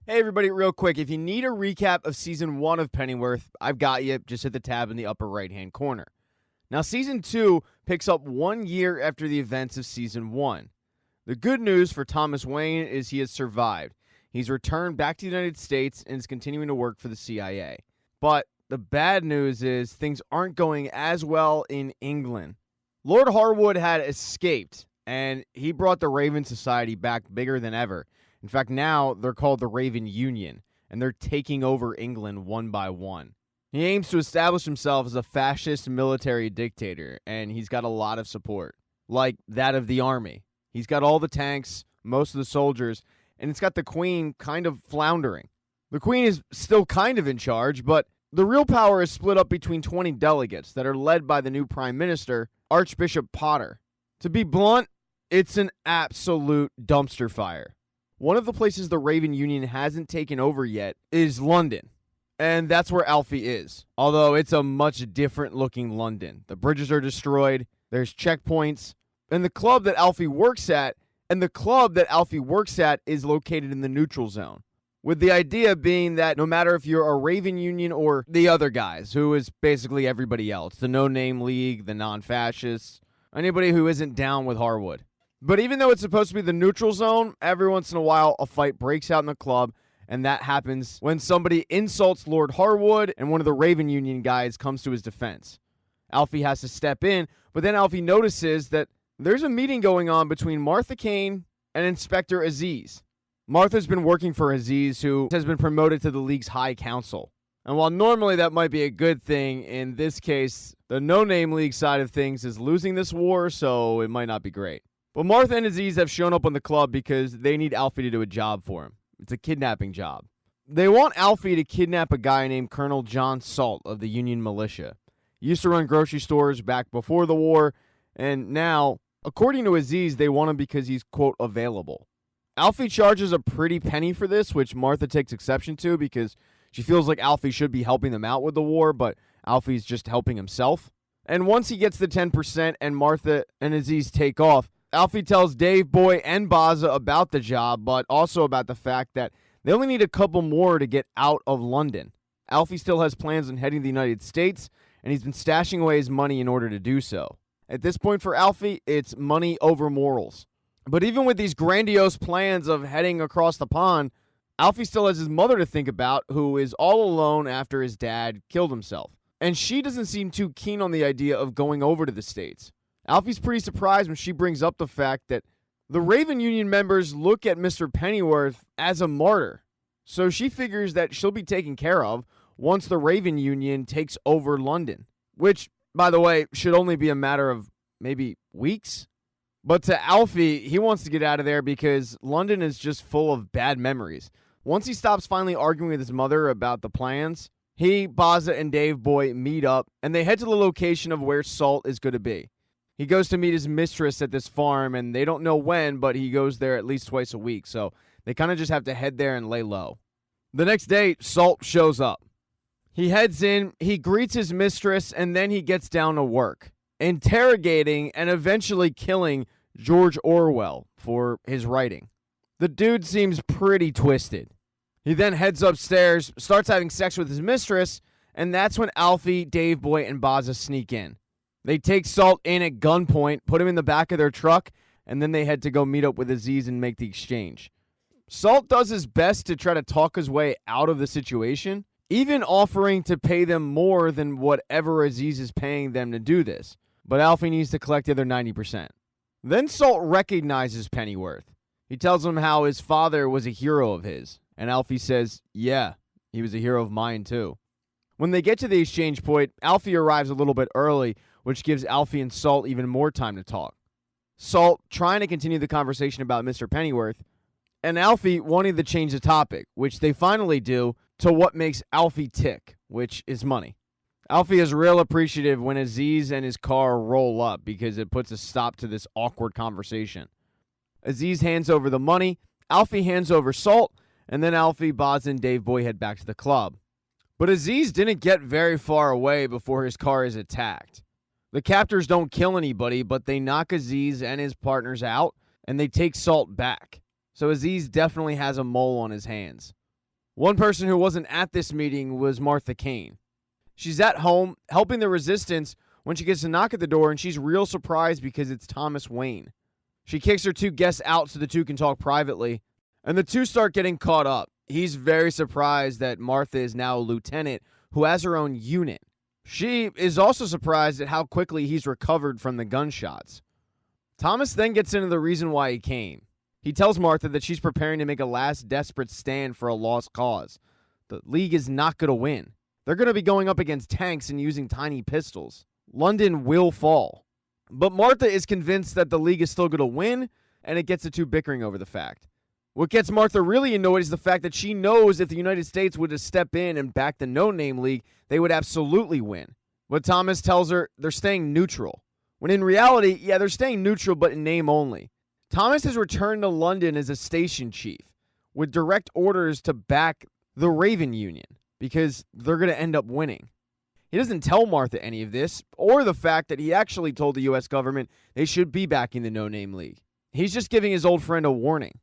Hey everybody, real quick, if you need a recap of Season 1 of Pennyworth, I've got you. Just hit the tab in the upper right-hand corner. Now, Season 2 picks up 1 year after the events of Season 1. The good news for Thomas Wayne is he has survived. He's returned back to the United States and is continuing to work for the CIA. But the bad news is things aren't going as well in England. Lord Harwood had escaped, and he brought the Raven Society back bigger than ever. In fact, now they're called the Raven Union, and they're taking over England one by one. He aims to establish himself as a fascist military dictator, and he's got a lot of support, like that of the army. He's got all the tanks, most of the soldiers, and it's got the Queen kind of floundering. The Queen is still kind of in charge, but the real power is split up between 20 delegates that are led by the new Prime Minister, Archbishop Potter. To be blunt, it's an absolute dumpster fire. One of the places the Raven Union hasn't taken over yet is London, and that's where Alfie is, although it's a much different looking London. The bridges are destroyed, there's checkpoints, and the club that Alfie works at is located in the neutral zone, with the idea being that no matter if you're a Raven Union or the other guys, who is basically everybody else, the no-name league, the non-fascists, anybody who isn't down with Harwood. But even though it's supposed to be the neutral zone, every once in a while a fight breaks out in the club, and that happens when somebody insults Lord Harwood and one of the Raven Union guys comes to his defense. Alfie has to step in, but then Alfie notices that there's a meeting going on between Martha Kane and Inspector Aziz. Martha's been working for Aziz, who has been promoted to the League's High Council. And while normally that might be a good thing, in this case, the no-name League side of things is losing this war, so it might not be great. But Martha and Aziz have shown up on the club because they need Alfie to do a job for him. It's a kidnapping job. They want Alfie to kidnap a guy named Colonel John Salt of the Union Militia. He used to run grocery stores back before the war, and now, according to Aziz, they want him because he's, quote, available. Alfie charges a pretty penny for this, which Martha takes exception to because she feels like Alfie should be helping them out with the war, but Alfie's just helping himself. And once he gets the 10% and Martha and Aziz take off, Alfie tells Dave Boy and Baza about the job, but also about the fact that they only need a couple more to get out of London. Alfie still has plans on heading to the United States, and he's been stashing away his money in order to do so. At this point for Alfie, it's money over morals. But even with these grandiose plans of heading across the pond, Alfie still has his mother to think about, who is all alone after his dad killed himself. And she doesn't seem too keen on the idea of going over to the States. Alfie's pretty surprised when she brings up the fact that the Raven Union members look at Mr. Pennyworth as a martyr. So she figures that she'll be taken care of once the Raven Union takes over London. Which, by the way, should only be a matter of maybe weeks. But to Alfie, he wants to get out of there because London is just full of bad memories. Once he stops finally arguing with his mother about the plans, he, Baza, and Dave Boy meet up, and they head to the location of where Salt is going to be. He goes to meet his mistress at this farm, and they don't know when, but he goes there at least twice a week, so they kind of just have to head there and lay low. The next day, Salt shows up. He heads in, he greets his mistress, and then he gets down to work, interrogating and eventually killing George Orwell for his writing. The dude seems pretty twisted. He then heads upstairs, starts having sex with his mistress, and that's when Alfie, Dave Boy, and Baza sneak in. They take Salt in at gunpoint, put him in the back of their truck, and then they head to go meet up with Aziz and make the exchange. Salt does his best to try to talk his way out of the situation, even offering to pay them more than whatever Aziz is paying them to do this. But Alfie needs to collect the other 90%. Then Salt recognizes Pennyworth. He tells him how his father was a hero of his, and Alfie says, yeah, he was a hero of mine too. When they get to the exchange point, Alfie arrives a little bit early, which gives Alfie and Salt even more time to talk. Salt trying to continue the conversation about Mr. Pennyworth, and Alfie wanting to change the topic, which they finally do, to what makes Alfie tick, which is money. Alfie is real appreciative when Aziz and his car roll up because it puts a stop to this awkward conversation. Aziz hands over the money, Alfie hands over Salt, and then Alfie, Boz, and Dave Boy head back to the club. But Aziz didn't get very far away before his car is attacked. The captors don't kill anybody, but they knock Aziz and his partners out, and they take Salt back. So Aziz definitely has a mole on his hands. One person who wasn't at this meeting was Martha Kane. She's at home helping the resistance when she gets a knock at the door, and she's real surprised because it's Thomas Wayne. She kicks her two guests out so the two can talk privately, and the two start getting caught up. He's very surprised that Martha is now a lieutenant who has her own unit. She is also surprised at how quickly he's recovered from the gunshots. Thomas then gets into the reason why he came. He tells Martha that she's preparing to make a last desperate stand for a lost cause. The League is not going to win. They're going to be going up against tanks and using tiny pistols. London will fall. But Martha is convinced that the League is still going to win, and it gets the two bickering over the fact. What gets Martha really annoyed is the fact that she knows if the United States would just step in and back the no-name League, they would absolutely win. But Thomas tells her they're staying neutral. When in reality, yeah, they're staying neutral, but in name only. Thomas has returned to London as a station chief with direct orders to back the Raven Union because they're going to end up winning. He doesn't tell Martha any of this or the fact that he actually told the U.S. government they should be backing the no-name League. He's just giving his old friend a warning.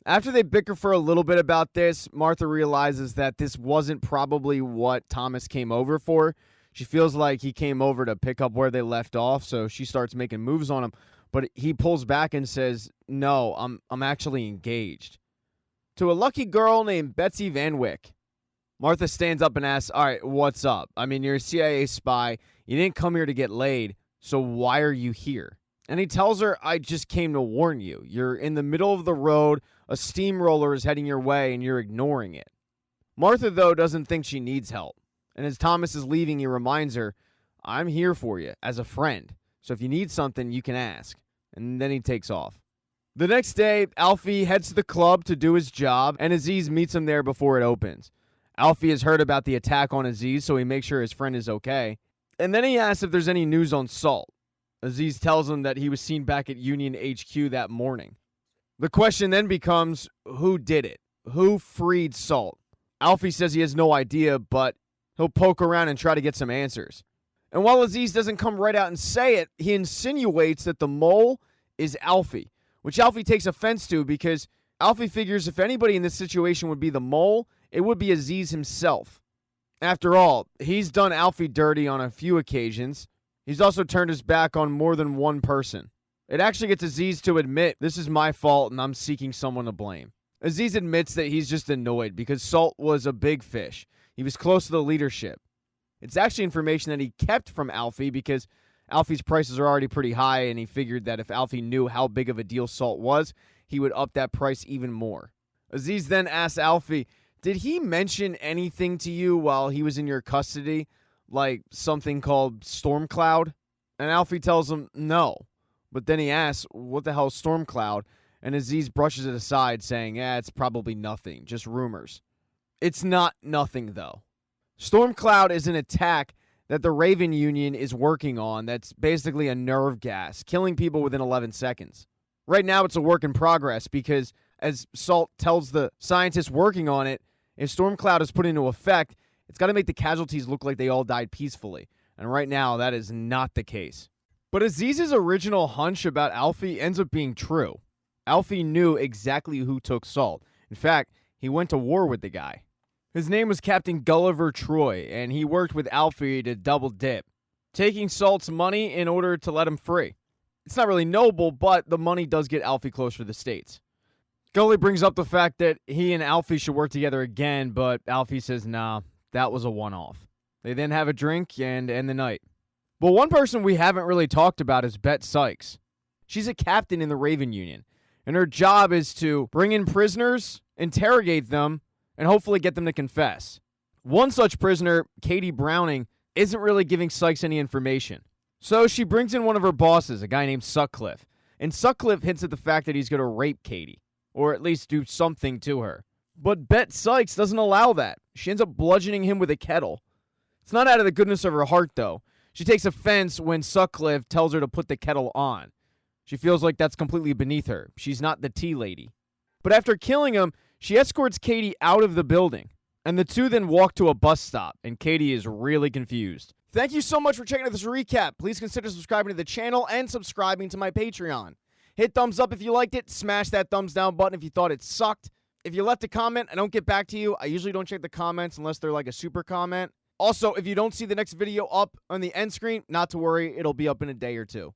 After they bicker for a little bit about this, Martha realizes that this wasn't probably what Thomas came over for. She feels like he came over to pick up where they left off, so she starts making moves on him. But he pulls back and says, "No, I'm actually engaged to a lucky girl named Betsy Van Wyck." Martha stands up and asks, "All right, what's up? I mean, you're a CIA spy. You didn't come here to get laid, so why are you here?" And he tells her, "I just came to warn you. You're in the middle of the road. A steamroller is heading your way, and you're ignoring it." Martha, though, doesn't think she needs help. And as Thomas is leaving, he reminds her, "I'm here for you as a friend. So if you need something, you can ask." And then he takes off. The next day, Alfie heads to the club to do his job, and Aziz meets him there before it opens. Alfie has heard about the attack on Aziz, so he makes sure his friend is okay. And then he asks if there's any news on Salt. Aziz tells him that he was seen back at Union HQ that morning. The question then becomes, who did it? Who freed Salt? Alfie says he has no idea, but he'll poke around and try to get some answers. And while Aziz doesn't come right out and say it, he insinuates that the mole is Alfie, which Alfie takes offense to because Alfie figures if anybody in this situation would be the mole, it would be Aziz himself. After all, he's done Alfie dirty on a few occasions. He's also turned his back on more than one person. It actually gets Aziz to admit, "This is my fault and I'm seeking someone to blame." Aziz admits that he's just annoyed because Salt was a big fish. He was close to the leadership. It's actually information that he kept from Alfie because Alfie's prices are already pretty high, and he figured that if Alfie knew how big of a deal Salt was, he would up that price even more. Aziz then asks Alfie, "Did he mention anything to you while he was in your custody, like something called Storm Cloud?" And Alfie tells him no. But then he asks, "What the hell is Storm Cloud?" And Aziz brushes it aside, saying, it's probably nothing, just rumors. It's not nothing, though. Storm Cloud is an attack that the Raven Union is working on that's basically a nerve gas, killing people within 11 seconds. Right now, it's a work in progress because, as Salt tells the scientists working on it, if Storm Cloud is put into effect, it's got to make the casualties look like they all died peacefully. And right now, that is not the case. But Aziz's original hunch about Alfie ends up being true. Alfie knew exactly who took Salt. In fact, he went to war with the guy. His name was Captain Gulliver Troy, and he worked with Alfie to double dip, taking Salt's money in order to let him free. It's not really noble, but the money does get Alfie closer to the States. Gully brings up the fact that he and Alfie should work together again, but Alfie says, nah, that was a one-off. They then have a drink and end the night. But one person we haven't really talked about is Bet Sykes. She's a captain in the Raven Union, and her job is to bring in prisoners, interrogate them, and hopefully get them to confess. One such prisoner, Katie Browning, isn't really giving Sykes any information. So she brings in one of her bosses, a guy named Sutcliffe, and Sutcliffe hints at the fact that he's going to rape Katie, or at least do something to her. But Bet Sykes doesn't allow that. She ends up bludgeoning him with a kettle. It's not out of the goodness of her heart, though. She takes offense when Sutcliffe tells her to put the kettle on. She feels like that's completely beneath her. She's not the tea lady. But after killing him, she escorts Katie out of the building, and the two then walk to a bus stop, and Katie is really confused. Thank you so much for checking out this recap. Please consider subscribing to the channel and subscribing to my Patreon. Hit thumbs up if you liked it, smash that thumbs down button if you thought it sucked, If you left a comment, I don't get back to you. I usually don't check the comments unless they're like a super comment. Also, if you don't see the next video up on the end screen, not to worry, it'll be up in a day or two.